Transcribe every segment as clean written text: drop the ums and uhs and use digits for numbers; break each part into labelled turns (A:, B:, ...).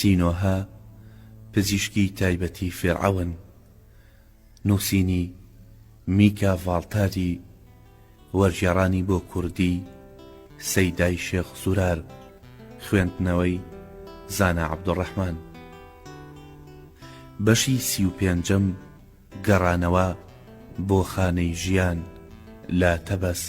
A: سینۆها پزیشکی تایبەتی فێرعەون، نووسینی میکا ڤاڵتاری، وەرگێڕانی بۆ کوردی سەیدای شێخ سورار، خوێندنەوەی زانا عەبدوڕەحمان. بەشی 35ەم، گەڕانەوە بۆ خانەی ژیان لا تەبەس.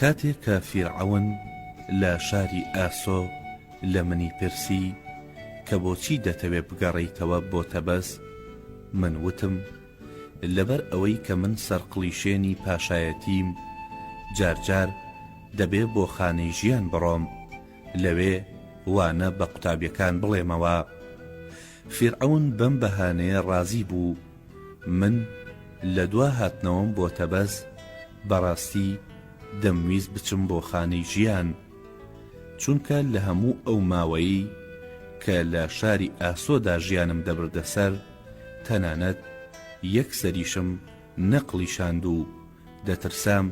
A: کاتێک کە فیرعەون لە شاری ئاسۆ لە منی پرسی کە بۆچی دەتەوێت بگەڕێیتەوە بۆ تەبەس، من وتم لەبەر ئەوەی کە من سەرقڵیشێنی پاشایەتیم، جارجار دەبێ بۆ خانەی ژیان بڕۆم، لەوێ وانە بە قوتابیەکان بڵێمەوە. فیرعەون بەم بەهانەیە ڕازی بوو. من لە دوا هاتنەوەم بۆ تەبەس بەڕاستی دەمویست بچم بۆ خانەی ژیان، چونکە لە هەموو ئەو ماوەیی کە لە شاری ئاسۆدا ژیانم دەبردەسەر، تەنانەت یەک سەریشم نەقڵیشاند و دەترسام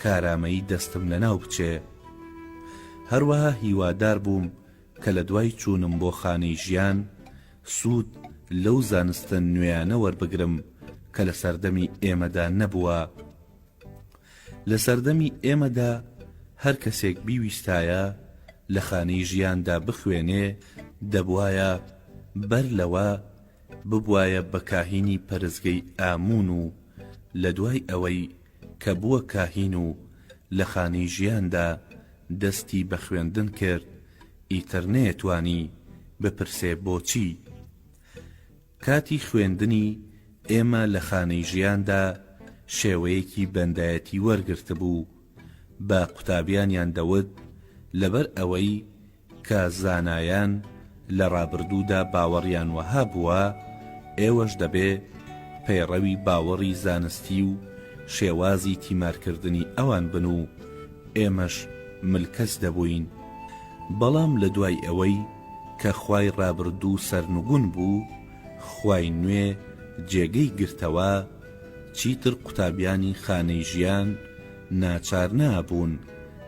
A: کارامەیی دەستم لەناو بچێ. هەروەها هیوادار بووم کە لە دوای چوونم بۆ خانەی ژیان سوود لەو زانستە نوێیانە وەربگرم کە لە سەردەمی ئێمەدا نەبووە. لە سەردەمی ئێمەدا هەر کەسێک بیویستایە لە خانەی ژیاندا بخوێنێ، دەبوایە بەر لەوە ببوایە بە کاهینی پەرستگەی ئامون و لە دوای ئەوەی کە بووە کاهین و لە خانەی ژیاندا دەستی بە خوێندن کرد، ئیتر نەیەتوانی بپرسێ بۆچی. کاتی خوێندنی ئێمە لە خانەی ژیاندا شێوەیەکی بەندایەتی وەرگرت بوو. بە قوتابیانیان دەوت لەبەر ئەوەی کە زانایان لە ڕابردوودا باوەڕیان وەها بووە، ئێوەش دەبێ پەیڕەوی باوەڕی زانستی و شێوازی تیمارکردنی ئەوان بن و ئێمەش ملکەس دەبووین. بەڵام لە دوای ئەوەی کە خوای ڕابردوو سەرنگون بوو، خوای نوێ جێگەی گرتەوە، چیتر قوتابیانی خانەی ژیان ناچار نابوون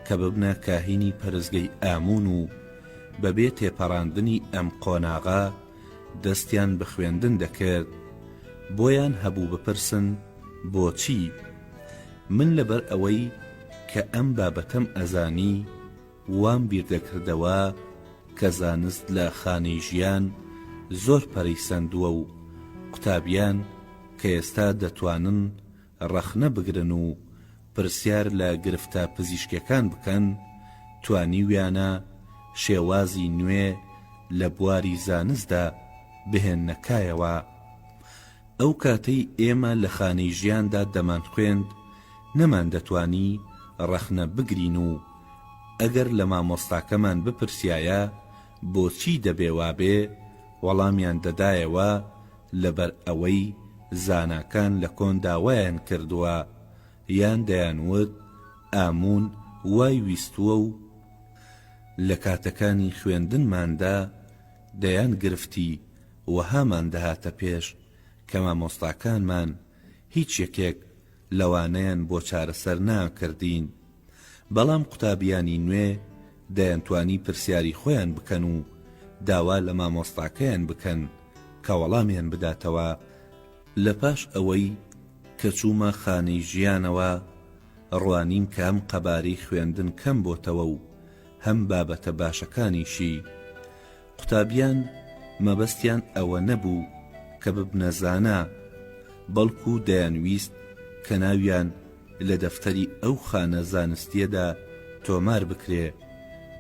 A: کە ببنە کاهینی پەرستگەی ئامون و بەبێ تێپەڕاندنی ئەم قۆناغا دەستیان بە خوێندن دەکرد. بۆیان هەبوو بپرسن بۆچی. من لەبەر ئەوەی کە ئەم بابەتەم ئەزانی وام بیردەکردەوە کە زانست لە خانەی ژیان زۆر پەرەیسەندووە و قوتابیان کە ئێستا دەتوانن ڕەخنە بگرن و پرسیار لە گرفتە پزیشکەکان بکەن، توانیویانە شێوازی نوێ لە بواری زانستدا بهێننەکایەوە. ئەو کاتەی ئێمە لە خانەی ژیاندا دەمان خوێند، نەمان دەتوانی ڕەخنە بگرین و ئەگەر لە مامۆستاکەمان بپرسیایە بۆچی دەبێ وابێ، وەڵامیان دەدایەوە لەبەر ئەوەی زاناکان لە کۆندا وایان کردووە، یان دەیانوت ئامون وای ویستووە و لە کاتەکانی خوێندنماندا دەیان گرفتی وەهامان دەهاتە پێش کە مامۆستاکانمان هیچ یەکێک لەوانەیان بۆ چارەسەر ناکردین. بەڵام قوتابیانی نوێ دەیانتوانی پرسیاری خۆیان بکەن و داوا لە مامۆستاکەیان بکەن کە وەڵامیان بداتەوە. لە پاش ئەوەی کە چوومە خانەی ژیانەوە، ڕوانیم کە ئەم قەبارەی خوێندن کەم بۆتەوە و هەم بابەتە باشەکانیشی. قوتابیان مەبەستیان ئەوە نەبوو کە ببنە زانا، بەڵکو دەیانویست کە ناویان لە دەفتەری ئەو خانە زانستیەدا تۆمار بکرێ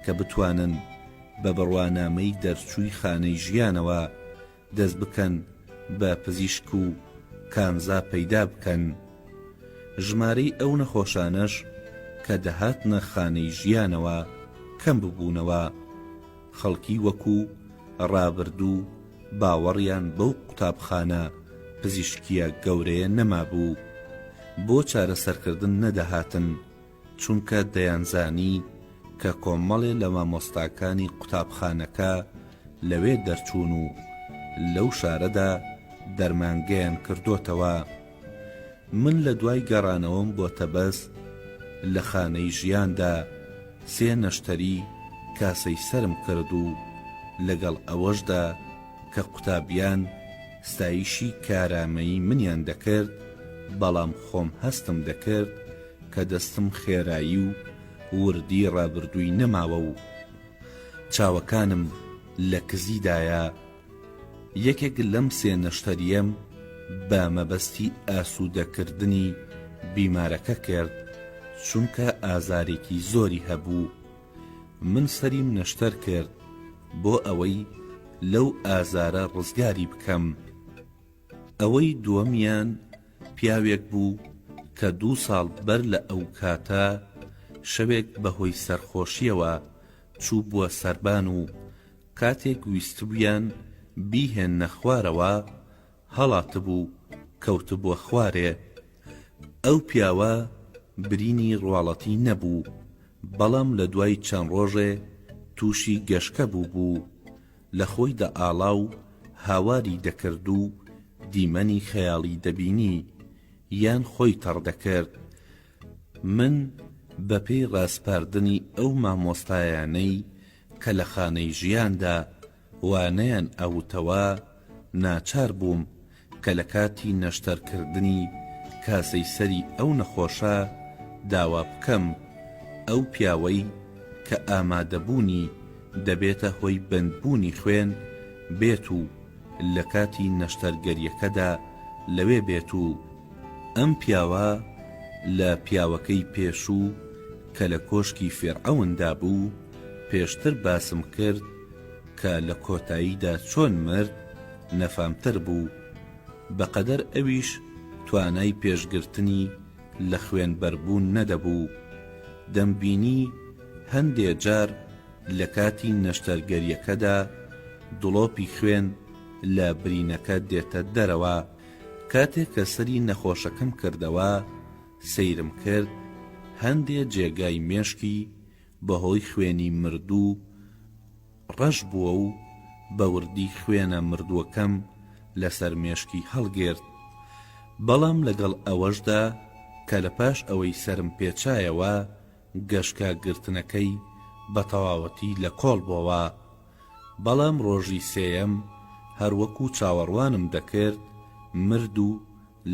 A: کە بتوانن بە بڕوانامەی دەرچووی خانەی ژیانەوە دەست بکەن بە پزیشک و کانزا پەیدا بکەن. ژمارەی ئەو نەخۆشانەش کە دەهاتنە خانەی ژیانەوە کەم ببوونەوە. خەڵکی وەکو ڕابردوو باوەڕیان بەو قوتابخانە پزیشکیە گەورەیە نەمابوو، بۆ چارەسەرکردن نەدەهاتن، چونکە دەیانزانی کە کۆمەڵێ لە مامۆستاکانی قوتابخانەکە لەوێ دەرچوون و لەو شارەدا دەرمانگەیان کردوتەوە. من لە دوای گەڕانەوەم بۆ تەبەس لە خانەی ژیاندا 3 نەشتەری کاسەی سرم کرد و لەگەڵ ئەوەشدا کە قوتابیان ستایشی کارامەیی منیان دەکرد، بەڵام خۆم هەستم دەکرد کە دەستم خێرایی و وردی ڕابردووی نەماوە و چاوەکانم لە کزیدایە. یەکێک لەم 3 نەشتەریەم بە مەبەستی ئاسوودەکردنی بیمارەکە کرد، چونکە ئازارێکی زۆری هەبوو. من سەریم نەشتەر کرد بۆ ئەوەی لەو ئازارە ڕزگاری بکەم. ئەوەی دووەمیان پیاوێک بوو کە 2 ساڵ بەر لە ئەو کاتە شەوێک بەهۆی سەرخۆشیەوە چوو بووە سەربان و کاتێک ویستبوویان بیهێننە خوارەوە هەڵاتبوو کەوت بووە خوارێ. ئەو پیاوە برینی ڕواڵەتی نەبوو، بەڵام لە دوای چەند ڕۆژێ تووشی گەشکە بوو لە خۆی دەئاڵا و هاواری دەکرد و دیمەنی خەیاڵی دەبینی یان خۆی تەڕ دەکرد. من بە پێی ڕاستپاردنی ئەو مامۆستایانەی کە لە خانەی ژیاندا وانەیان ئەوتەوە ناچار بووم کە لە کاتی نەشتەرکردنی کاسەی سەری ئەو نەخۆشە داوا بکەم ئەو پیاوەی کە ئامادەبوونی دەبێتە هۆی بەندبوونی خوێن بێت و لە کاتی نەشتەرگەریەکەدا لەوێ بێت و ئەم پیاوە لە پیاوەکەی پێشوو کە لە کۆشکی فێرعەوندا بوو پێشتر باسم کرد کە لە کۆتاییدا چۆن مرد نەفامتر بوو، بەقەدەر ئەویش توانای پێشگرتنی لە خوێنبەربوون نەدەبوو. دەمبینی هەندێ جار لە کاتی نەشتەرگەریەکەدا دڵۆپی خوێن لە برینەکە دێتە دەرەوە. کاتێک کە سەری نەخۆشەکەم کردەوە سەیرم کرد هەندێ جێگای مێشکی بەهۆی خوێنی مردوو ڕەش بووە و بەوردی خوێنە مردووەکەم لەسەر مێشکی هەڵگێرد. بەڵام لەگەڵ ئەوەشدا کە لە پاش ئەوەی سرم پێچایەوە گەشکا گرتنەکەی بە تەواوەتی لە کۆڵ بووەوە. بەڵام ڕۆژی سێیەم هەروەکو چاوەڕوانم دەکرد مرد و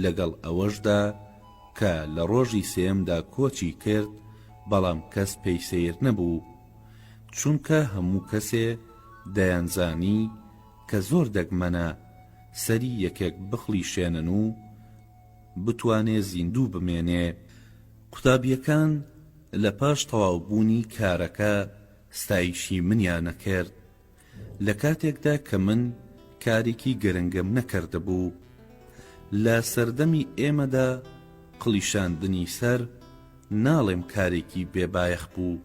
A: لەگەڵ ئەوەشدا کە لە ڕۆژی سێیەمدا کۆچی کرد، بەڵام کەس پێی سیر نەبوو، چونکە هەموو کەسێ دەیانزانی کە زۆر دەگمەنە سەری یەکێک بخلی شێنن و بتوانێ زیندوو بمێنێ. قوتابیەکان لە پاش تەواوبوونی کارەکە ستایشی منیانە کرد لە کاتێکدا کە من کارێکی گرنگم نەکردبوو. لە سەردەمی ئێمەدا قلیشاندنی سەر ناڵێم کارێکی بێبایەخ بوو،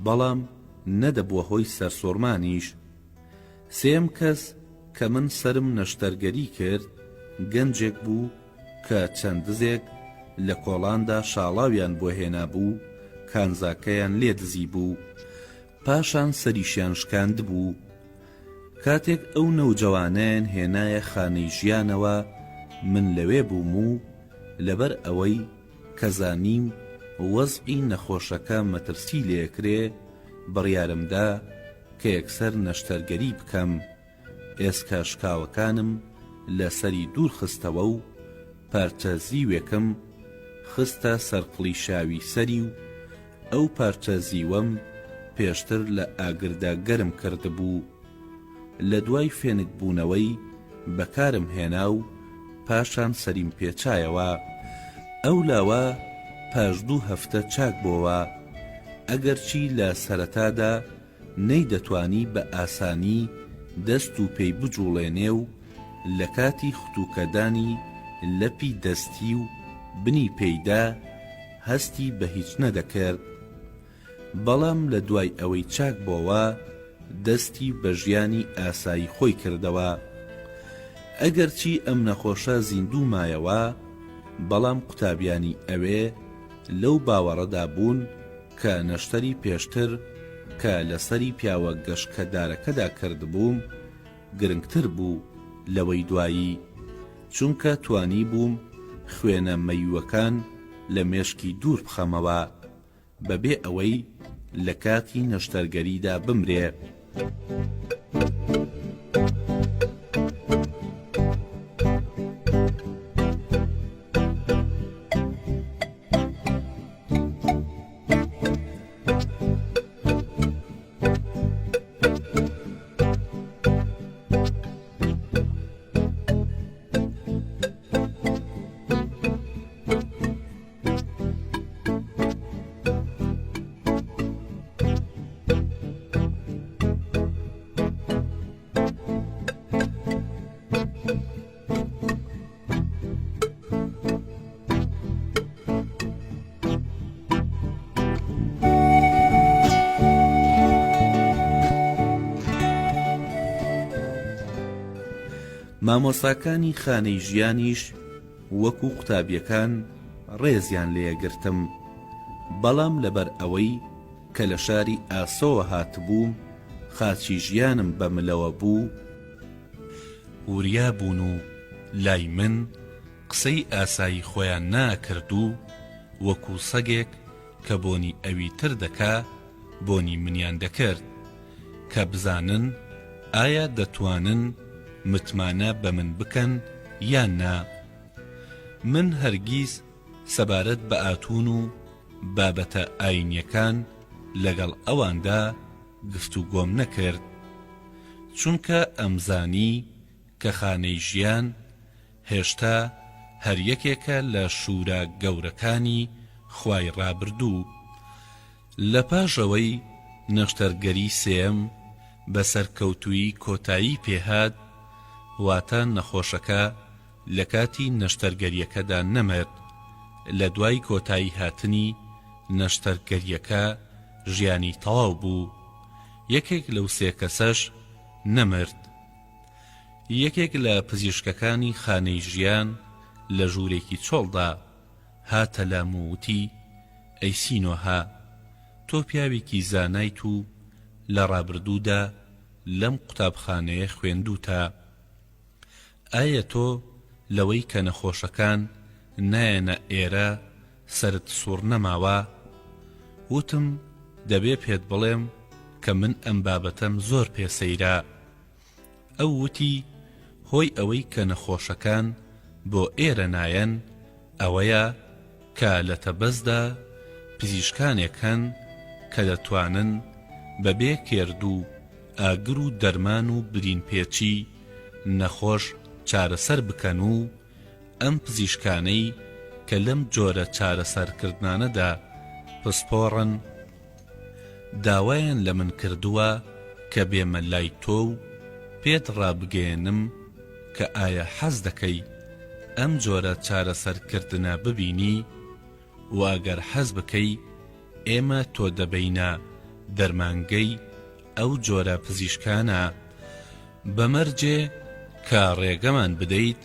A: بەڵام نەدەبووە هۆی سەرسۆرمانیش. سێم کەس کە من سرم نەشتەرگەری کرد گەنجێک بوو کە چەند دزێک لە کۆڵاندا شاڵاویان بۆ هێنا بوو، کانزاکەیان لێ دزی بوو، پاشان سەریشیان شکاند بوو. کاتێک ئەو نەوجەوانەیان هێنایە خانەی ژیانەوە من لەوێ بووم و لەبەر ئەوەی کە زانیم وەزعی نەخۆشەکە مەترسی لێکرێ بڕیارمدا کە یەکسەر نەشتەرگەری بکەم. ئێسکا شکاوەکانم لەسەری دوور خستەوە و پارچە زیوێکم خستە سەرقڵی شاوی سەری و ئەو پارچە زیوەم پێشتر لە ئاگردا گەرم کردبوو. لە دوای فێنک بوونەوەی بەکارم هێنا و پاشان سەریم پێچایەوە. ئەو لاوە پاش 2 هەفتە چاک بووە. ئەگەرچی لە سەرەتادا نەیدەتوانی بە ئاسانی دەست و پێی بجوڵێنێ و لە کاتی خوتوکەدانی لەپی دەستی و بنی پێیدا هەستی بە هیچ نەدەکرد، بەڵام لە دوای ئەوەی چاک بۆەوە دەستی بە ژیانی ئاسایی خۆی کردەوە. ئەگەرچی ئەم نەخۆشە زیندوو مایەوە، بەڵام قوتابیانی ئەوێ لەو باوەڕەدا بوون کە نەشتەری پێشتر کە لەسەری پیاوە گەشتکەدارەکەدا کردبووم گرنگتر بوو لەوەی دوایی، چونکە توانی بووم خوێنە مەیوەکان لە مێشکی دوور بخەمەوە بەبێ ئەوەی لە کاتی نەشتەرگەریدا بمرێ. مامۆستاکانی خانەی ژیانیش وەکو قوتابیەکان ڕێزیان لێگرتم، بەڵام لەبەر ئەوەی کە لە شاری ئاسۆوە هاتبووم خاچی ژیانم بە ملەوە بوو، وریا بوون و لای من قسەی ئاسایی خۆیان ناکرد و وەکو سەگێک کە بۆنی ئەوی تر دەکا بۆنی منیان دەکرد کە بزانن ئایا دەتوانن متمانە بە من بکەن یان نا. من هەرگیز سەبارەت بە ئاتون و بابەتە ئاینیەکان لەگەڵ ئەواندا گفتوگۆم نەکرد، چونکە ئەمزانی کە خانەی ژیان هێشتا هەر یەکێکە لە شورا گەورەکانی خوای ڕابردوو. لە پاشەوەی نەشتەرگەری سێم بە سەرکەوتووی کۆتایی پێهات، واتە نەخۆشەکە لە کاتی نەشتەرگەریەکەدا نەمرد. لە دوای کۆتایی هاتنی نەشتەرگەریەکە ژیانی تەواو بوو. یەکێک لەو سێ کەسەش نەمرد. یەکێک لە پزیشکەکانی خانەی ژیان لە ژوورێکی چۆڵدا هاتە لام و وتی: ئەی سینۆها، تۆ پیاوێکی زانایت و لە ڕابردوودا لەم قوتابخانەیە خوێندووتە. ئایا تۆ لەوەی کە نەخۆشەکان نایەنە ئێرە سەرت سوور نەماوە؟ وتم دەبێ پێت بڵێم کە من ئەم بابەتەم زۆر پێسەیرە. ئەو وتی هۆی ئەوەی کە نەخۆشەکان بۆ ئێرە نایەن ئەوەیە کە لە تەبەزدا پزیشکانێک هەن کە دەتوانن بەبێ کێرد و ئاگر و دەرمان و برین پێچی نەخۆش چارەسەر بکەن و ئەم پزیشکانەی کە لەم جۆرە چارەسەرکردنانەدا پسپۆڕن داوایان لە من کردووە کە بێمە لای تۆ و پێت ڕابگەێنم کە ئایا حەز دەکەی ئەم جۆرە چارەسەرکردنە ببینی و ئەگەر حەز بکەی ئێمە تۆ دەبەینە دەرمانگەی ئەو جۆرە پزیشکانە، بەمەرجێ کە ڕێگەمان بدەیت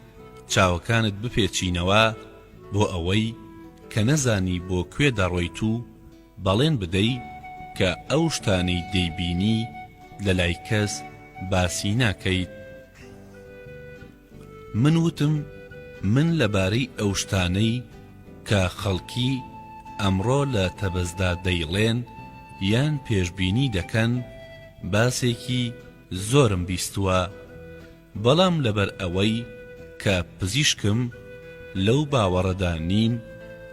A: چاوەکانت بپێچینەوە بۆ ئەوەی کە نەزانی بۆ کوێ دەڕۆیت و بەڵێن بدەی کە ئەو شتانەی دەیبینی لە لای کەس باسی ناکەیت. من وتم من لەبارەی ئەو شتانەی کە خەڵکی ئەمڕۆ لە تەبەزدا دەیڵێن یان پێشبینی دەکەن باسێکی زۆرم بیستووە، بەڵام لەبەر ئەوەی کە پزیشکم لەو باوەڕەدا نیم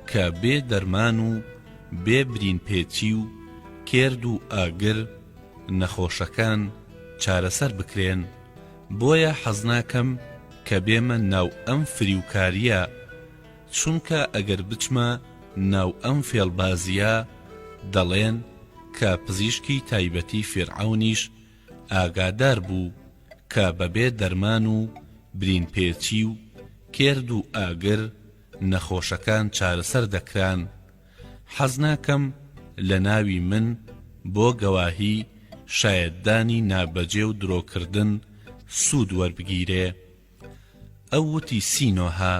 A: کە بێ دەرمان و بێ برین پێچی و کێرد و ئاگر نەخۆشەکان چارەسەر بکرێن، بۆیە حەز ناکەم کە بێمە ناو ئەم فریوکاریە، چونکە ئەگەر بچمە ناو ئەم فێڵبازیە دەڵێن کە پزیشکی تایبەتی فیرعەونیش ئاگادار بوو کە بەبێ دەرمان و برینپێچی و کێرد و ئاگر نەخۆشەکان چارەسەر دەکران. حەز ناکەم لە ناوی من بۆ گەواهی شایەتدانی نابەجێ و درۆکردن سوود وەربگیرێ. ئەو وتی سینۆها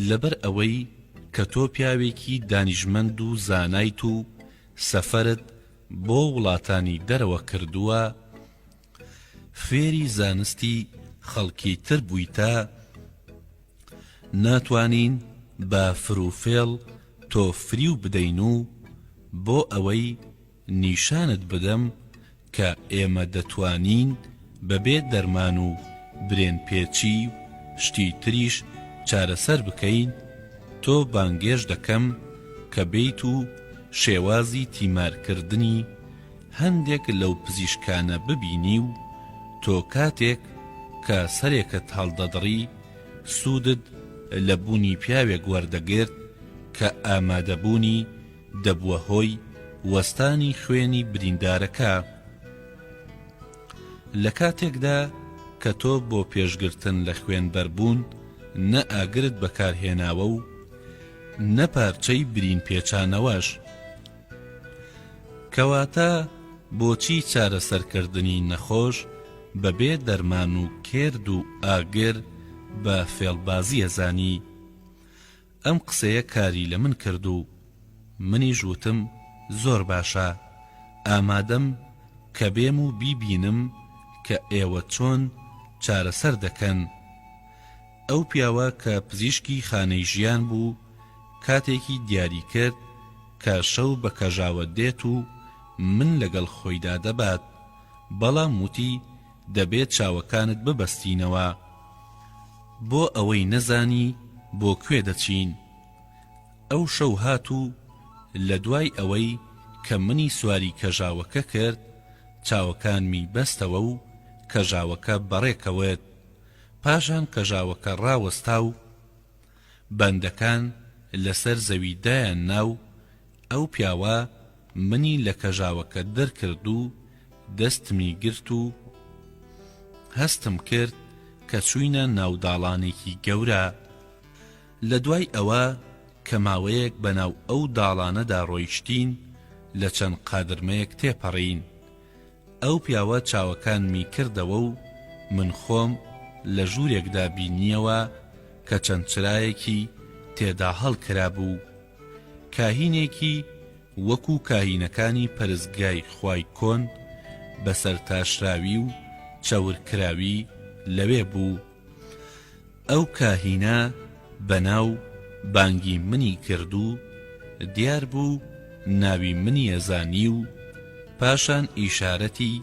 A: لەبەر ئەوەی کە تۆ پیاوێکی دانیشمەند و زانایت و سەفەرت بۆ وڵاتانی دەرەوە کردووە، فێری زانستی خەڵکی تر بوویتە، ناتوانین بە فروفێڵ تۆ فریو بدەین و بۆ ئەوەی نیشانت بدەم کە ئێمە دەتوانین بەبێ دەرمان و برێنپێچی و شتی تریش چارەسەر بکەین، تۆ بانگێش دەکەم کە بیت و شێوازی تیمارکردنی هەندێک لەو پزیشکانە ببینی و تۆ کاتێک کە سەرێکت هەڵدەدڕی سوودت لە بوونی پیاوێک وەردەگرت کە ئامادەبوونی دەبووە هۆی وەستانی خوێنی بریندارەکە. لە کاتێکدا کە تۆ بۆ پێشگرتن لە خوێنبەربوون نە ئاگرت بەکارهێناوە و نە پارچەی برین پێچانەوەش، کەواتە بۆچی چارەسەرکردنی نەخۆش بەبێ دەرمان و کێرد و ئاگر بە فێڵبازی ئەزانی؟ ئەم قسەیە کاری لە من کرد و منیش وتم زۆر باشە، ئامادەم کە بێم و بیبینم کە ئێوە چۆن چارەسەر دەکەن. ئەو پیاوە کە پزیشکی خانەی ژیان بوو کاتێکی دیاری کرد کە شەو بە کەژاوە دێت و من لەگەڵ خۆیدا دەبات، بەڵام وتی دەبێت چاوەکانت ببەستینەوە بۆ ئەوەی نەزانی بۆ کوێ دەچین. ئەو شەو هات و لە دوای ئەوەی کە منی سواری کەژاوەکە کرد چاوەکانمی بەستەوە و کەژاوەکە بەڕێکەوێت، پاشان کەژاوەکە ڕاوەستا و بەندەکان لەسەر زەویدایان ناو. ئەو پیاوە منی لە کەژاوەکە دەرکرد و دەستمی گرت و هەستم کرد کە چووینە ناوداڵانێکی گەورە. لە دوای ئەوە کە ماوەیەک بەناو ئەو داڵانەدا ڕۆیشتین لە چەند قادرمەیەک تێپەڕین. ئەو پیاوە چاوەکانمی کردەوە و من خۆم لە ژوورێکدا بینیەوە کە چەند چرایەکی تێدا هەڵکرا بوو. کاهینێکی وەکو کاهینەکانی پەرستگای خوای کۆن بەسەر تاشراوی و چەورکراوی لەوێ بوو. ئەو کاهینە بەناو بانگی منی کرد و دیار بوو ناوی منی ئەزانی و پاشان ئیشارەتی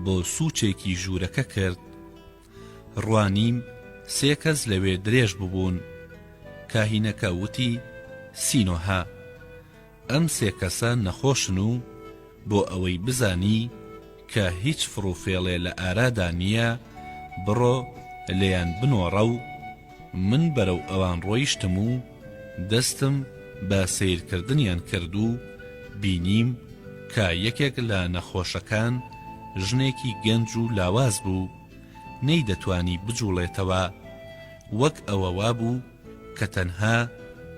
A: بۆ سوچێکی ژوورەکە کرد. ڕوانیم سێ کەس لەوێ درێژ ببوون. کاهینەکە وتی سینۆها ئەم سێ کەسە نەخۆشن و بۆ ئەوەی بزانی کە هیچ فڕوفێڵێ لە ئارادا نییە بڕۆ لێیان بنۆڕە و من بەرەو ئەوان ڕۆیشتم و دەستم بە سیرکردنیان کرد و بینیم کە یەکێک لە نەخۆشەکان ژنێکی گەنج و لاواز بوو، نەیدەتوانی بجوڵێتەوە، وەک ئەوە وابوو کە تەنها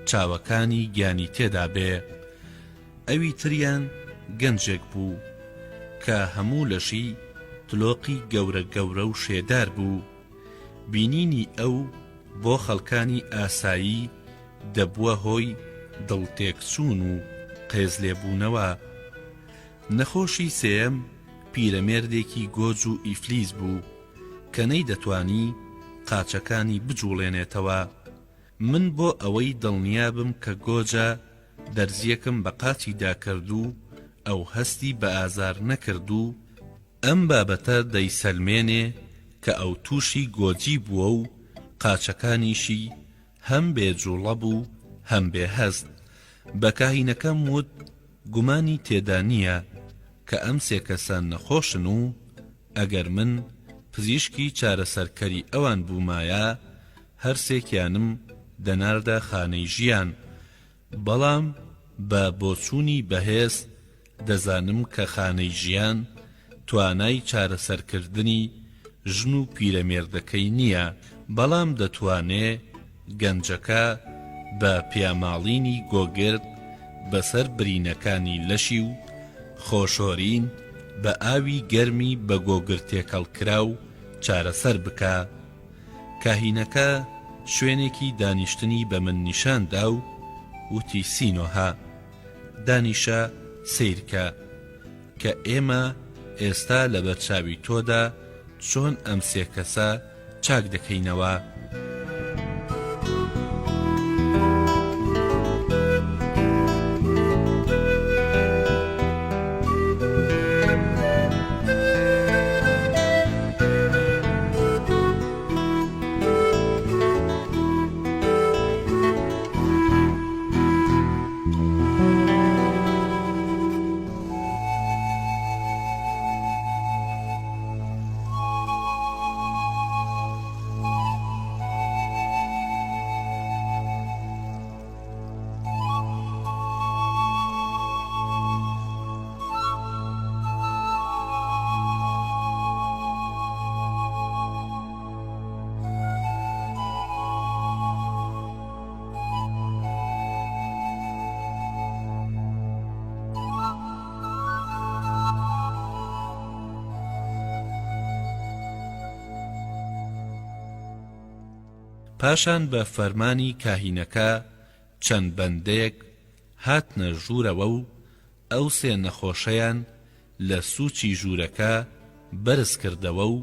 A: چاوەکانی گیانی تێدا بێ. ئەوی تریان گەنجێک بوو کە هەموو لەشی تلۆقی گەورە گەورە و شێدار بوو. بینینی ئەو بۆ خەڵکانی ئاسایی دەبووە هۆی دڵتێکچوون و قێز لێبوونەوە. نەخۆشی سێم پیرەمێردێکی گۆج و ئیفلیز بوو کە نەیدەتوانی قاچەکانی بجوڵێنێتەوە. من بۆ ئەوەی دڵنیابم کە گۆجە دەرزیەکم بە قاچیدا کرد و ئەو هەستی بە ئازار نەکرد و ئەم بابەتە دەیسەلمێنێ کە ئەو تووشی گۆجی بووە و قاچەکانیشی هەم بێجوڵە بوو هەم بێهەست. بە کاهینەکەم وت گومانی تێدا نییە کە ئەم سێ کەسە نەخۆشن و ئەگەر من پزیشکی چارەسەرکەری ئەوان بوومایە هەرسێکیانم دەناردە خانەی ژیان، بەڵام بە بۆچوونی بەهێز دەزانم کە خانەی ژیان توانای چارەسەرکردنی ژن و پیرەمێردەکەی نییە، بەڵام دەتوانێ گەنجەکە بە پیاماڵینی گۆگرد بەسەر برینەکانی لەشی و خۆشۆرین بە ئاوی گەرمی بە گۆگرد تێکەڵکرا و چارەسەر بکە. کاهینەکە شوێنێکی دانیشتنی بە من نیشاندا و وتی سینۆها دانیشە سیرکە کە ئێمە ئێستا لە بەرچاوی تۆدا چۆن ئەم سێ کەسە چاک دەکەینەوە. پاشان بە فەرمانی کاهینەکە چەند بەندەیەک هاتنە ژوورەوە و ئەو سێ نەخۆشەیان لە سووچی ژوورەکە بەرز کردەوە و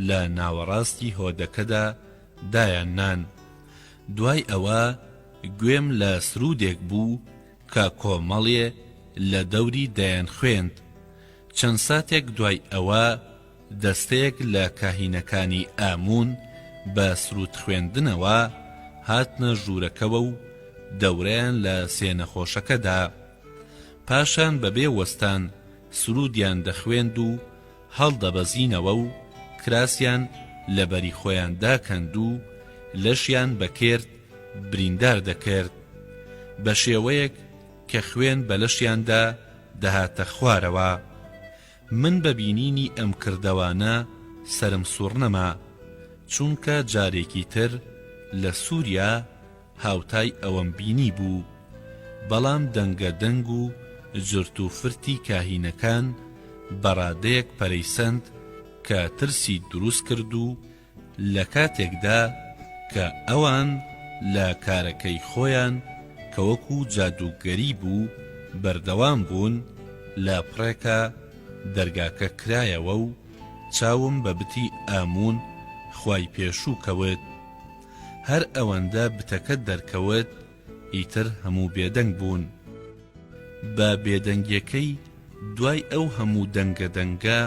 A: لە ناوەڕاستی هۆدەکەدا دایاننان. دوای ئەوە گوێم لە سرودێک بوو کە کۆمەڵێ لە دەوری دایان خوێند. چەند ساتێک دوای ئەوە دەستەیەک لە کاهینەکانی ئامون بە سرود خوێندنەوە هاتنە ژوورەکەوە و دەورەیان لە سێ نەخۆشەکەدا. پاشان بەبێ وەستان سرودیان دەخوێند و هەڵدەبەزینەوە و کراسیان لە بەری خۆیان داکەند و لەشیان بەکرد بریندار دەکرد بە شێوەیەک کە خوێن بە لەشیاندا دەهاتە خوارەوە. من بەبینینی ئەم کردەوانە سرم سوڕ نەما، چونکە جارێکی تر لە سووریا هاوتای ئەوەم بینی بوو، بەڵام دەنگە دەنگ و جرت و فرتی کاهینەکان بەڕادەیەک پەرەیسەند کە ترسی دروست کرد و لە کاتێکدا کە ئەوان لە کارەکەی خۆیان کە وەکو جادوگەری بوو بەردەوام بوون، لە پڕێکە دەرگاکە کرایەوە و چاوم بە بتی ئامون خوای پێشوو کەوت. هەر ئەوەندە بتەکە دەرکەوت ئیتر هەموو بێدەنگ بوون. بە بێدەنگیەکەی دوای ئەو هەموو دەنگە دەنگە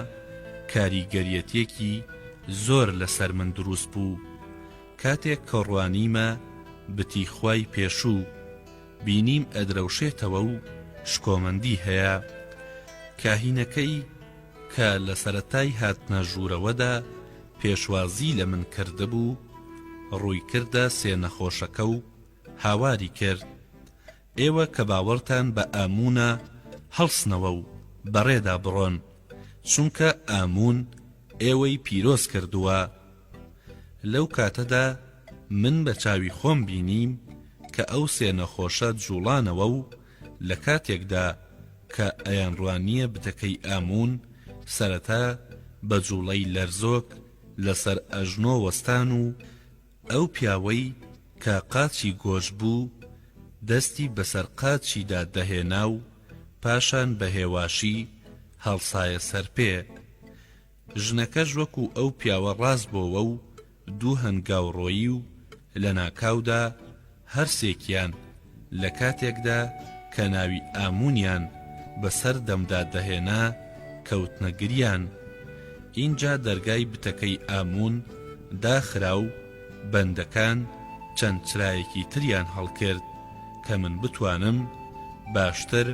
A: کاریگەریەتێکی زۆر لەسەر من دروست بوو. کاتێک کە ڕوانیمە بتی خوای پێشوو بینیم ئەدرەوشێتەوە و شکۆمەندی هەیە. کاهینەکەی کە لە سەرەتای هاتنە ژوورەوەدا پێشوازی لە من کرده بوو ڕووی کردە سێ نەخۆشەکە و هاواری کرد: ئێوە کە باوەڕتان بە ئامونە هەڵسنەوە و بەڕێدا بڕۆن، چونکە ئامون ئێوەی پیرۆز کردووە. لەو کاتەدا من بە چاوی خۆم بینیم کە ئەو سێ نەخۆشە جوڵانەوە و لە کاتێکدا کە ئەیانڕوانیە بتەکەی ئامون سەرەتا بە جوڵەی لەرزۆک لەسەر ئەژنۆ وەستان و ئەو پیاوەی کە قاچی گۆش بوو دەستی بەسەر قاچیدا دەهێنا و پاشان بە هێواشی هەڵسایە سەر پێ. ژنەکەش وەکو ئەو پیاوە ڕاست بۆوە و دوو هەنگاوڕۆیی و لە ناکاودا هەرسێکیان لە کاتێکدا کە ناوی ئامونیان بەسەر دەمدا دەهێنا کەوتنە گریان. اینجا دەرگای بتەکەی ئامون داخرا و بەندەکان چەند چرایەکی تریان هەڵکرد کە من بتوانم باشتر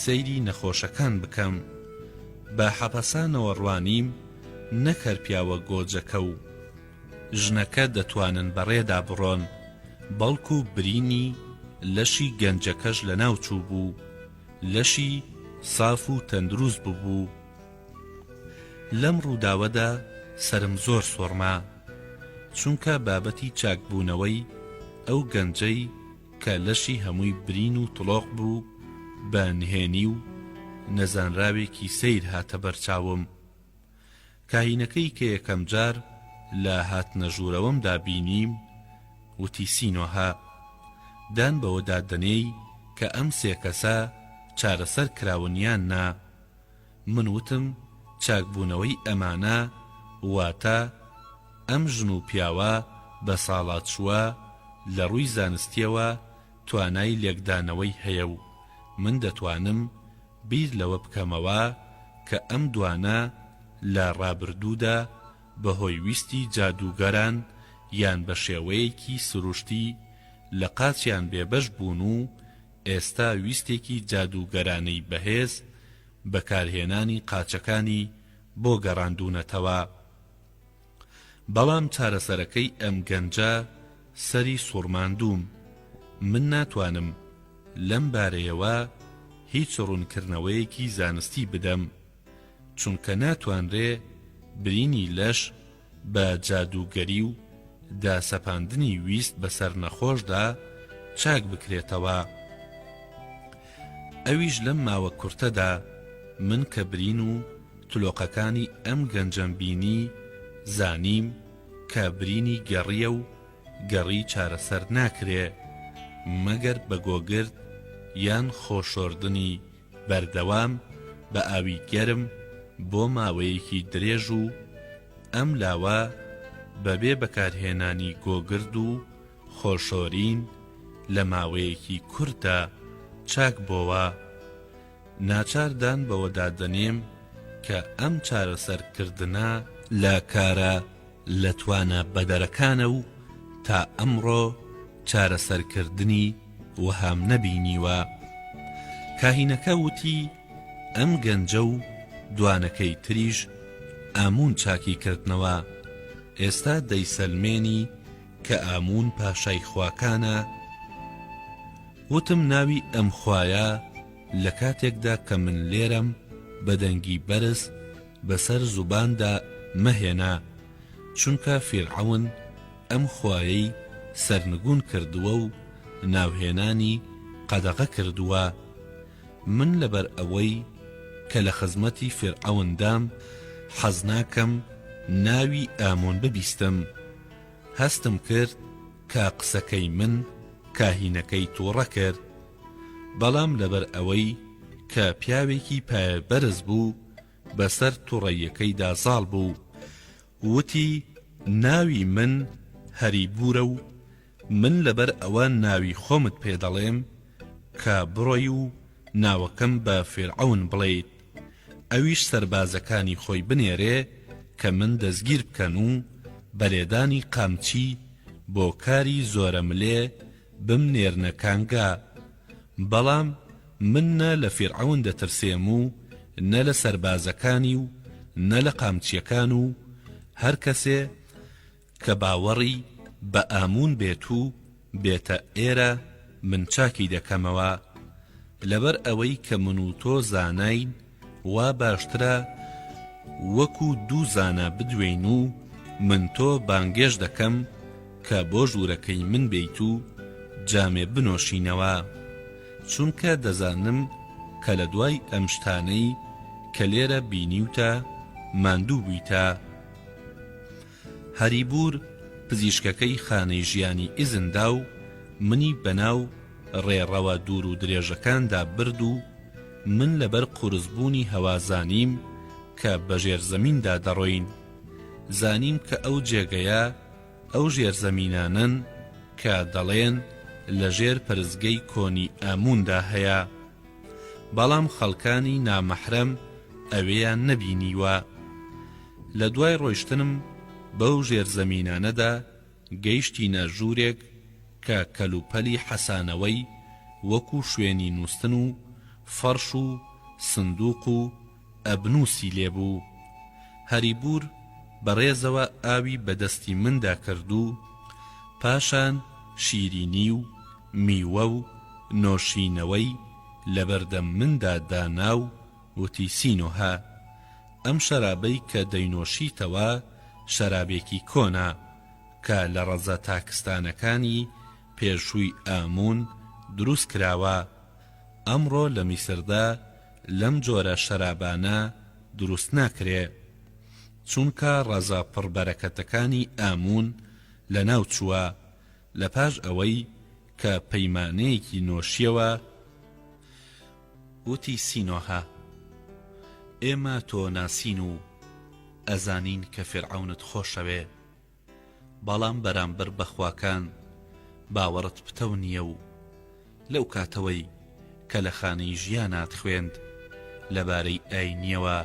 A: سەیری نەخۆشەکان بکەم. بە حەپەسانەوە ڕوانیم نەکەر پیاوە گۆجەکە و ژنەکە دەتوانن بەڕێدا بڕۆن، بەڵکو برینی لەشی گەنجەکەش لە ناوچوو بوو، لەشی ساف و تەندروست ببوو. لەم ڕووداوەدا سرم زۆر سۆڕما، چونکە بابەتی چاکبوونەوەی ئەو گەنجەی کە لەشی هەمووی برین و تڵۆق بوو بە نهێنی و نەزانراوێکی سەیر هاتە بەرچاوم. کاهینەکەی کە یەکەم جار لە هاتنە ژوورەوەمدا بینیم وتی سینۆها، دان بەوە دادەنێی کە ئەم سێ کەسە چارەسەر کراونیان نا. من وتم چاکبوونەوەی ئەمانە واتە ئەم ژن و پیاوە بە ساڵات چووە لە ڕووی زانستیەوە توانای لێکدانەوەی هەیە و من دەتوانم بیر لەوە بکەمەوە کە ئەم دوانە لە ڕابردوودا بەهۆی ویستی جادوگەران یان بە شێوەیەکی سروشتی لە قاچیان بێبەش بوون و ئێستا ویستێکی جادوگەرانەی بەهێز بەکارهێنانی قاچەکانی بۆ گەڕاندوونەتەوە. بەڵام چارەسەرەکەی ئەم گەنجە سەری سوڕماندووم. من ناتوانم لەم بارەیەوە هیچ ڕوونکردنەوەیەکی زانستی بدەم، چونکە ناتوانرێ برینی لەش بە جادوگەری و داسەپاندنی ویست بەسەر نەخۆشدا چاک بکرێتەوە. ئەویش لەم ماوە کورتەدا من کە برین و تلۆقەکانی ئەم گەنجەم بینی زانیم کە برینی گەڕیە و گەڕی چارەسەر ناکرێ مەگەر بە گۆگرد یان خۆشۆردنی بەردەوام بە ئاوی گەرم بۆ ماوەیەکی درێژ و ئەم لاوە بەبێ بەکارهێنانی گۆگرد و خۆشۆرین لە ماوەیەکی کورتدا چاک بۆوە. ناچاردان بەوە دادەنێم کە ئەم چارەسەرکردنە لە کارە لە توانە بەدەرەکانە و تا ئەمڕۆ چارەسەرکردنی وەهام نەبینیوە. کاهینەکە وتی ئەم گەنجە و دوانەکەی تریش ئامون چاکی کردنەوە. ئێستا دەیسەلمێنی کە ئامون پاشای خواکانە. وتم ناوی ئەم خوایە لە کاتێکدا کە من لێرەم بەدەنگی بەرز بەسەر زوباندا مەهێنا، چونکە فیرعەون ئەم خوایەی سەرنگون کردووە و ناوهێنانی قەدەغە کردووە. من لەبەر ئەوەی کە لە خزمەتی فیرعەوندام حەز ناکەم ناوی ئامون ببیستم، هەستم کرد کە قسەکەی من کاهینەکەی تووڕە کرد. بەڵام لەبەر ئەوەی کە پیاوێکی پایەبەرز بوو بەسەر تووڕەیەکەیدا زاڵ بوو، وتی ناوی من هەریبورە و من لەبەر ئەوە ناوی خۆمت پێدەڵێم کە بڕۆی و ناوەکەم بە فیرعەون بڵێیت، ئەویش سەربازەکانی خۆی بنێرێ کە من دەستگیر بکەن و بەلێدانی قامچی بۆ کاری زۆرە ملێ بمنێرنە کانگا. بەڵام من نە لە فیرعەون دەترسێم و نە لە سەربازەکانی و نە لە قامچیەکان و هەر کەسێ کە باوەڕی بە ئامون بێت و بێتە ئێرە من چاکی دەکەمەوە. لەبەر ئەوەی کە من و تۆ زاناین وا باشترە وەکو دوو زانا بدوێین و من تۆ بانگێش دەکەم کە بۆ ژوورەکەی من بیت و جامێ بنۆشینەوە، چونکە دەزانم کە لە دوای ئەم شتانەی کە لێرە بینیوتە ماندوو بوویتە. هەریبور پزیشکەکەی خانەی ژیانی ئیزندا و منی بەناو ڕێڕەوە دوور و درێژەکاندا برد و من لەبەر قورسبوونی هەوا زانیم کە بەژێر زەمیندا دەڕۆین. زانیم کە ئەو جێگەیە ئەو ژێرزەمینانن کە دەڵێن لە ژێر پەرزگەی کۆنی ئاموندا هەیە، بەڵام خەڵکانی نامەحرەم ئەوەیان نەبینیوە. لە دوای ڕۆیشتنم بەو ژێرزەمینانەدا گەیشتینە ژوورێک کە کەلوپەلی حەسانەوەی وەکو شوێنی نووستن و فەرش و سندوق و ئەبنووسی لێبوو. هەریبور بەڕێزەوە ئاوی بەدەستی مندا کرد و پاشان شیرینی و میوە و نۆشینەوەی لەبەردەم مندا دانا و وتی سینۆها ئەم شەرابەی کە دەینۆشیتەوە شەرابێکی کۆنا کە لە ڕەزە تاکستانەکانی پێشووی ئامون دروست کراوە. ئەمڕۆ لە میسردا لەم جۆرە شەرابانە دروست ناکرێ، چونکە ڕەزە پڕبەرەکەتەکانی ئامون لە ناو چووە لە پاش ئەوەی کە پەیمانەیەکی نۆشیەوە. وتی سینۆها ئێمە تۆ ناسین و ئەزانین کە فیرعەونت خۆشەوێ، بەڵام بەرامبەر بەخواکان باوەڕت پتەو نییە و لەو کاتەوەی کە لە خانەی ژیانات خوێند لەبارەی ئاینیەوە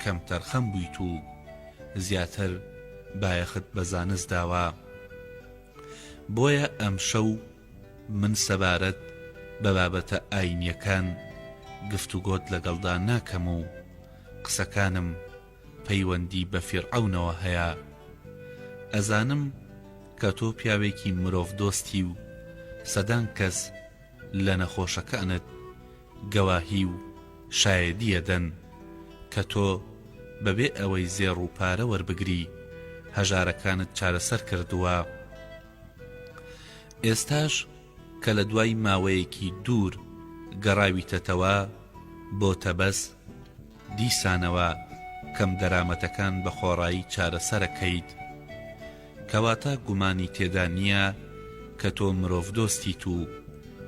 A: کەم تەرخەم بوویت و زیاتر بایەخت بە زانست داوە. بۆیە ئەم شەو من سەبارەت بە بابەتە ئاینیەکان گفتوگۆت لەگەڵدا ناکەم و قسەکانم پەیوەندی بە فیرعەونەوە هەیە. ئەزانم کە تۆ پیاوێکی مرۆڤ دۆستی و سەدان کەس لە نەخۆشەکانت گەواهی و شایەدیە دەن کە تۆ بەبێ ئەوەی زێڕ و پارە وەربگری هەژارەکانت چارەسەر کردووە. ئێستاش کە لە دوای ماوەیەکی دوور گەڕاویتەتەوە بۆ تەبەس دیسانەوە کەم دەرامەتەکان بە خۆڕایی چارەسەرەکەیت، کەواتە گومانی تێدا نییە کە تۆ مرۆڤ دۆستیت و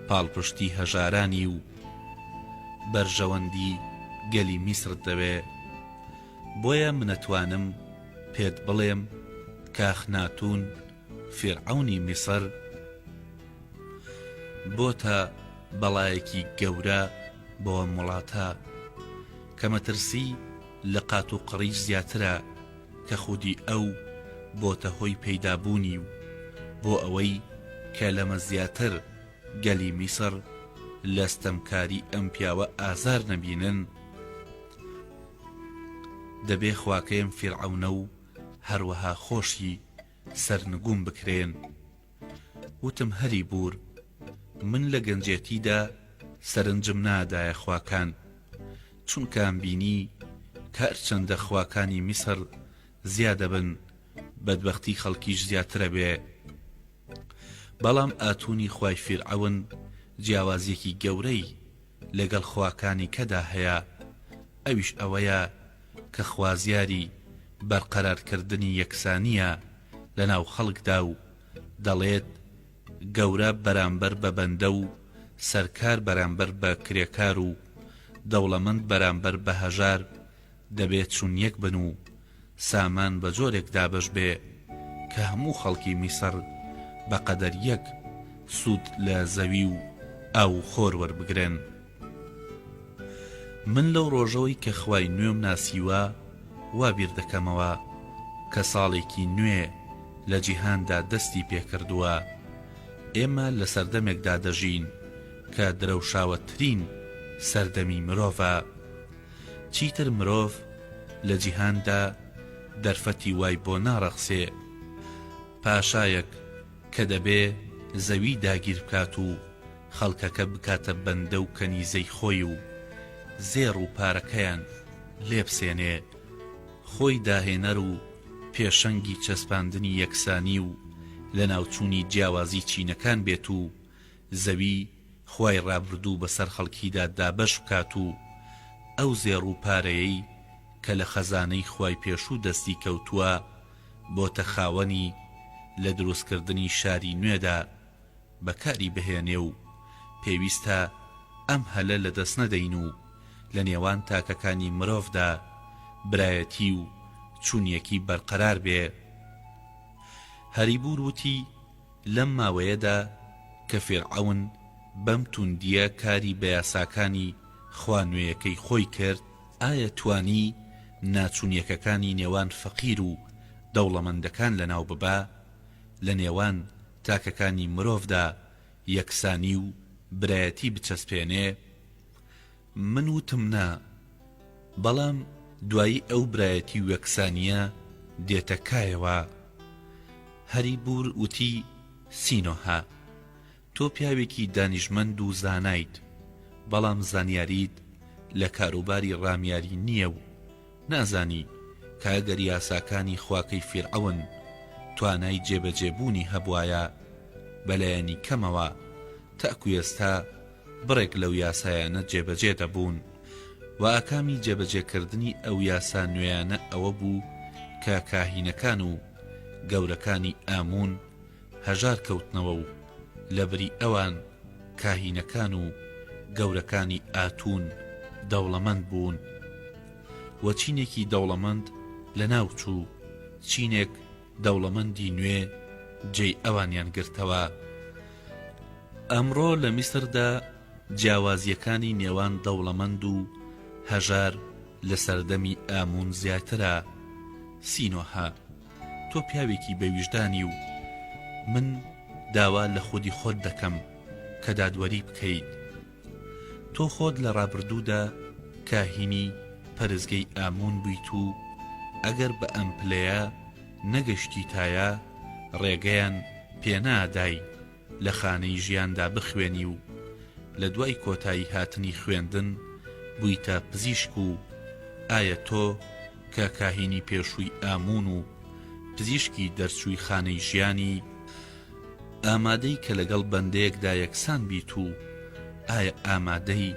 A: پاڵپشتی هەژارانی و بەرژەوەندی گەلی میسرت دەوێ. بۆیە منەتوانم پێت بڵێم کاخناتون فیرعەونی میسر بۆتە بەڵایەکی گەورە بۆ وڵاتە کە مەترسی لە قات و قڕیش زیاترە کە خودی ئەو بۆتە هۆی پەیدابوونی و بۆ ئەوەی کە لەمە زیاتر گەلی میسر لە ستەمکاری ئەم پیاوە ئازار نەبینن، دەبێ خواکەیم فیرعەونە و هەروەها خۆشی سەرنگوم بکرێن. وتم هەری بور، من لە گەنجێتیدا سەرنجم نادایە خواکان، چونکەم بینی کە هەرچەندە خواکانی میسر زیادە بن بەدبەختی خەڵکیش زیاترە بێ، بەڵام ئاتوونی خوای فیرعەون جیاوازیەکی گەورەی لەگەڵ خواکانی کەدا هەیە، ئەویش ئەوەیە کە خوازیاری بەرقەرارکردنی یەکسانیە لە ناو خەڵکدا و دەڵێت گەورە بەرامبەر بە بەندە و سەرکار بەرامبەر بە کرێکار و دەوڵەمەند بەرامبەر بە هەژار دەبێت چون یەک بن و سامان بە جۆرێک دابەش بێ کە هەموو خەڵکی میسر بەقەدەر یەک سوود لە زەوی و ئاو خۆر وەربگرن. من لەو ڕۆژەوەی کە خوای نوێم ناسیوە وا بیر دەکەمەوە کە ساڵێکی نوێ لە جیهاندا دەستی پێکردووە. ئێمە لە سەردەمێکدا دەژین کە درەوشاوەترین سەردەمی مرۆڤە. چیتر مرۆڤ لە جیهاندا دەرفەتی وای بۆ ناڕەخسێ، پاشایەک کە دەبێ زەوی داگیر بکات و خەڵکەکە بکاتە بەندە و کەنیزەی خۆی و زێڕ و پارەکەیان لێبسێنێ، خۆی داهێنەر و پێشەنگی چەسپاندنی یەکسانی و لە ناوچوونی جیاوازی چینەکان بێت و زەوی خوای ڕابردوو بەسەر خەڵکیدا دابەش بکات و ئەو زێڕ و پارەیەی کە لە خەزانەی خوای پێشوو دەستی کەوتووە بۆتە خاوەنی لە دروستکردنی شاری نوێدا بەکاری بهێنێ و پێویستە ئەم هەلە لە دەست نەدەین و لە نێوان تاکەکانی مرۆڤدا برایەتی و چوونیەکی بەرقەرار بێ. هەریبور وتی لەم ماوەیەدا کە فیرعەون بەم توندیە کاری بە یاساکانی خوانوێیەکەی خۆی کرد، ئایا توانی ناچوونیەکەکانی نێوان فەقیر و دەوڵەمەندەکان لەناو ببا، لە نێوان تاکەکانی مرۆڤدا یەکسانی و برایەتی بچەسپێنێ؟ من وتم نا، بەڵام دوایی ئەو برایەتی و یەکسانیە دێتە کایەوە. هەریبور وتی سینۆها، تۆ پیاوێکی دانیشمەند و زانایت، بەڵام زانیاریت لە کاروباری ڕامیاری نییە و نازانی کە ئەگەر یاساکانی خواکەی فیرعەون توانای جێبەجێبوونی هەبوایە بەلایەنی کەمەوە تاکو ئێستا بڕێک لەو یاسایانە جێبەجێ دەبوون و ئاکامی جێبەجێکردنی ئەو یاسا نوێیانە ئەوە بوو کە کاهینەکان و گەورەکانی ئامون هەژار کەوتنەوە و لەبری ئەوان کاهینەکان و گەورەکانی ئاتون دەوڵەمەند بوون و چینێکی دەوڵەمەند لە ناوچوو چینێک دەوڵەمەندی نوێ جێی ئەوانیان گرتەوە. ئەمڕۆ لە میسردا جیاوازیەکانی نێوان دەوڵەمەند و هەژار لە سەردەمی ئامون زیاترە. سینۆها، تۆ پیاوێکی بەویژدانی و من داوا لە خودی خۆت دەکەم کە دادوەری بکەیت. تۆ خۆت لە ڕابردوودا کاهینی پەرزگەی ئامون بوویت و ئەگەر بە ئەم پلەیە نەگەشتی تایە ڕێگەیان پێنادای لە خانەی ژیاندا بخوێنی و لە دوای کۆتایی هاتنی خوێندن بوویتە پزیشک و ئایا تۆ کە کاهینی پێشووی ئامون و پزیشکی دەرچووی خانەی ژیانی ئامادەی کە لەگەڵ بەندەیەکدا یەکسان بیت و ئایا ئامادەی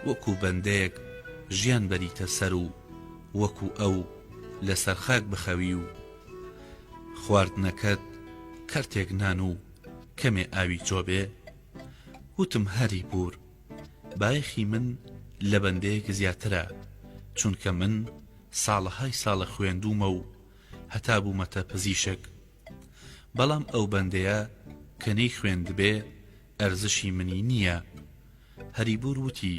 A: وەکو بەندەیەک ژیان بەریتە سەر و وەکو ئەو لەسەر خاک بخەوی و خواردنەکەت کەرتێک نان و کەمێ ئاوی جۆبێ؟ وتم هەری بور، بایەخی من لە بەندەیەک زیاترە، چونکە من ساڵەهای ساڵە خوێندومە و هەتا بوومەتە پزیشک، بەڵام ئەو بەندەیە کە نەی خوێندبێ ئەرزشی منی نییە. هەریبور وتی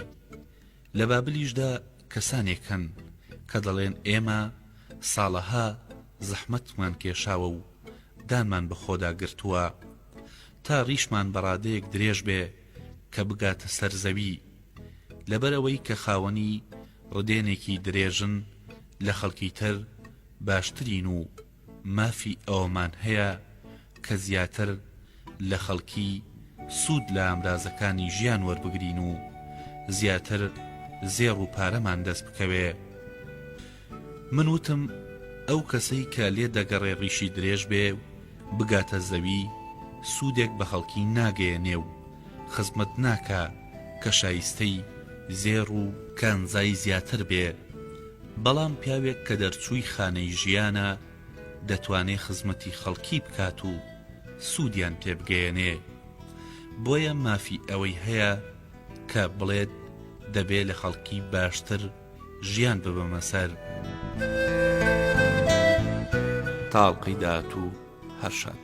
A: لە بابلیشدا کەسانێک هەن کە دەڵێن ئێمە ساڵەها زەحمەتمان کێشاوە و دانمان بە خۆدا گرتووە تا ڕیشمان بەڕادەیەک درێژ بێ کە بگاتە سەر زەوی، لەبەرەوەی کە خاوەنی ڕدێنێکی درێژن لە خەڵکی تر باشترین و مافی ئەومان هەیە کە زیاتر لە خەڵکی سوود لە ئامرازەکانی ژیان وەربگرین و زیاتر زێڕ و پارەمان دەست بکەوێ. من وتم ئەو کەسەی کە لێ دەگەڕێ ڕیشی درێژ بێ بگاتە زەوی سوودێک بە خەڵکی ناگەیەنێ و خزمەت ناکا کە شایستەی زێڕ و کانزای زیاتر بێ، بەڵام پیاوێک کە دەرچووی خانەی ژیانە دەتوانێ خزمەتی خەڵکی بکات و سوودیان پێبگەیەنێ. بۆیە مافی ئەوەی هەیە کە بڵێت دەبێ لە خەڵکی باشتر ژیان ببەمە سەر. تاڵقی داهاتوو هەر شاد.